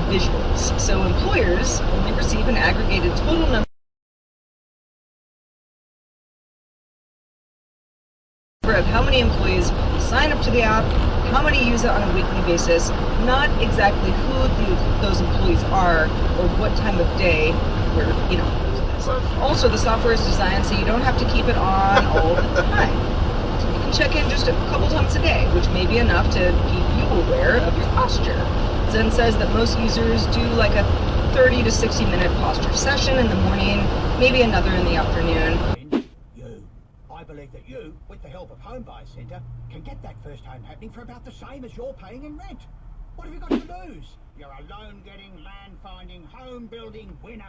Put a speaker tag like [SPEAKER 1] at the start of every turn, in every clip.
[SPEAKER 1] visuals. So employers only receive an aggregated total number of how many employees sign up to the app, how many use it on a weekly basis, not exactly who those employees are or what time of day we're, Also, the software is designed so you don't have to keep it on all the time. So you can check in just a couple times a day, which may be enough to keep you aware of your posture. Zen says that most users do like a 30 to 60 minute posture session in the morning, maybe another in the afternoon.
[SPEAKER 2] I believe that you, with the help of Home Buyer Centre, can get that first home happening for about the same as you're paying in rent. What have you got to lose? You're a loan-getting, land-finding, home-building winner.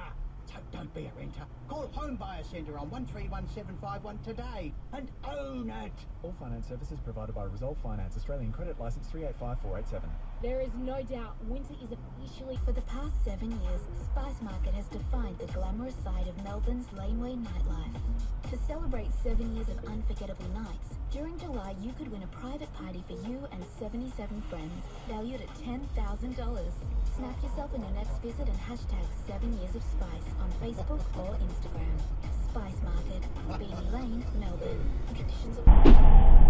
[SPEAKER 2] So don't be a renter. Call Home Buyer Centre on 131751 today and own it.
[SPEAKER 3] All finance services provided by Resolve Finance, Australian Credit Licence 385487.
[SPEAKER 4] There is no doubt winter is officially...
[SPEAKER 5] For the past 7 years, Spice Market has defined the glamorous side of Melbourne's laneway nightlife. To celebrate 7 years of unforgettable nights, during July you could win a private party for you and 77 friends, valued at $10,000. Snap yourself on your next visit and hashtag 7 Years of Spice on Facebook or Instagram. Spice Market, Beanie Lane, Melbourne. Conditions apply.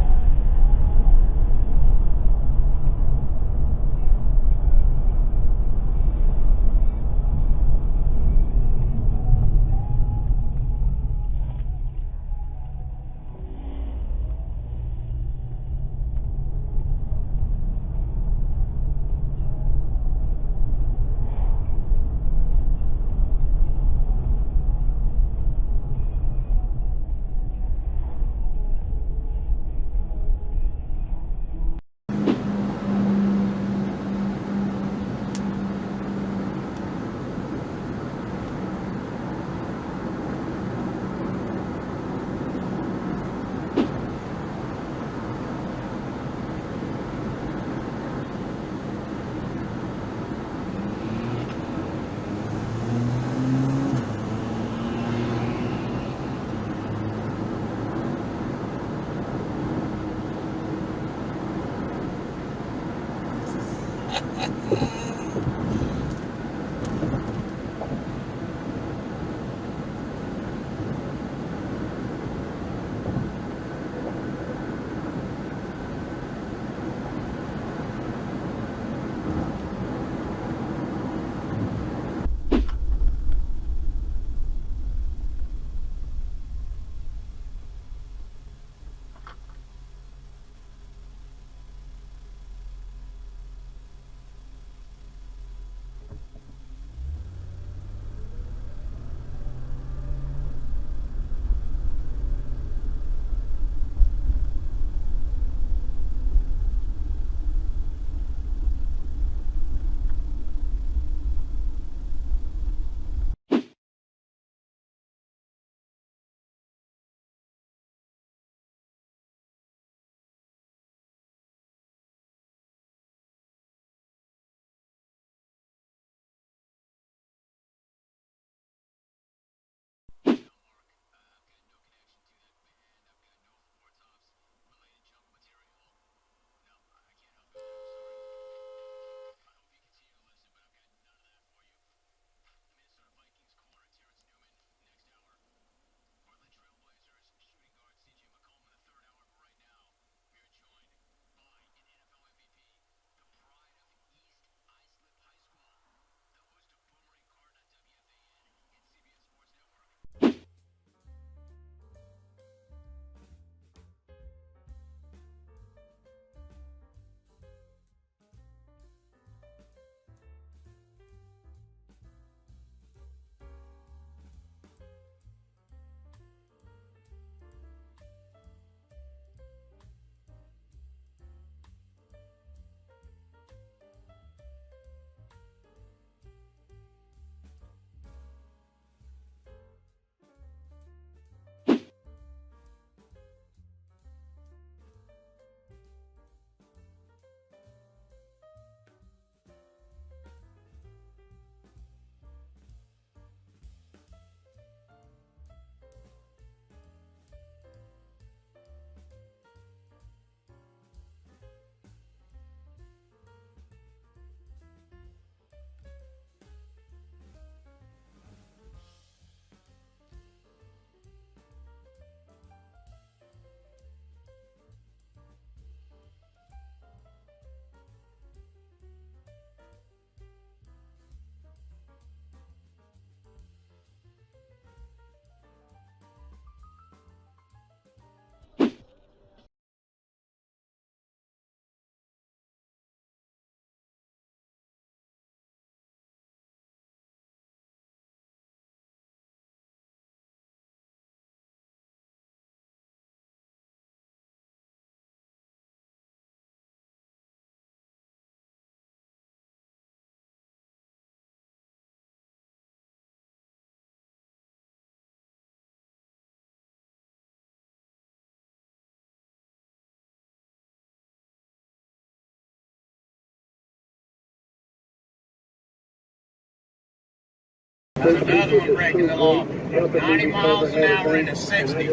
[SPEAKER 6] There's another one breaking the law. 90 miles an hour into 60.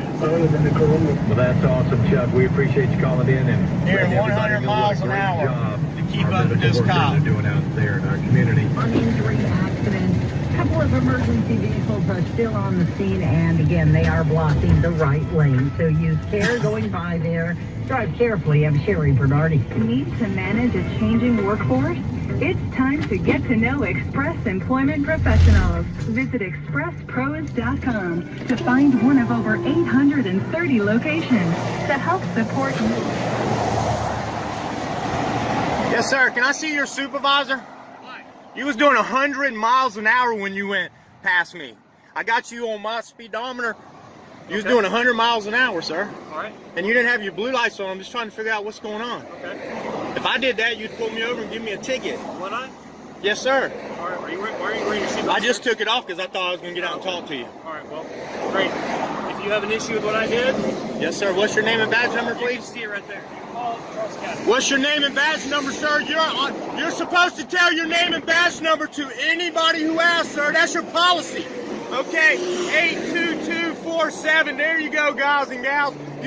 [SPEAKER 7] Well, that's awesome, Chuck. We appreciate you calling in and
[SPEAKER 6] Near
[SPEAKER 7] letting
[SPEAKER 6] 100
[SPEAKER 7] everybody know
[SPEAKER 6] miles
[SPEAKER 7] what a
[SPEAKER 6] an
[SPEAKER 7] great
[SPEAKER 6] hour
[SPEAKER 7] job
[SPEAKER 6] to keep
[SPEAKER 7] our
[SPEAKER 6] up with
[SPEAKER 7] medical
[SPEAKER 6] this
[SPEAKER 7] workers
[SPEAKER 6] cop.
[SPEAKER 7] are doing out there in our community.
[SPEAKER 8] On injury accident, a couple of emergency vehicles are still on the scene, and again, they are blocking the right lane. So use care going by there. Drive carefully. I'm Sherry Bernardi.
[SPEAKER 9] Need to manage a changing workforce? It's time to get to know Express Employment Professionals. Visit expresspros.com to find one of over 830 locations to help support you.
[SPEAKER 6] Yes, sir. Can I see your supervisor? What? You was doing 100 miles an hour when you went past me. I got you on my speedometer. You was doing 100 miles an hour, sir.
[SPEAKER 10] All right.
[SPEAKER 6] And you didn't have your blue lights on. I'm just trying to figure out what's going on.
[SPEAKER 10] Okay.
[SPEAKER 6] If I did that, you'd pull me over and give me a ticket.
[SPEAKER 10] Would I?
[SPEAKER 6] Yes, sir.
[SPEAKER 10] All right. Why are you wearing your seatbelt?
[SPEAKER 6] I just took it off because I thought I was going to get out and talk to you.
[SPEAKER 10] All right. Well, great. If you have an issue with what I did,
[SPEAKER 6] Yes, sir. What's your name and badge number,
[SPEAKER 10] you can
[SPEAKER 6] please?
[SPEAKER 10] see it right there. You can call Charles County.
[SPEAKER 6] What's your name and badge number, sir? You're supposed to tell your name and badge number to anybody who asks, sir. That's your policy. Okay, 82247. There you go, guys and gals.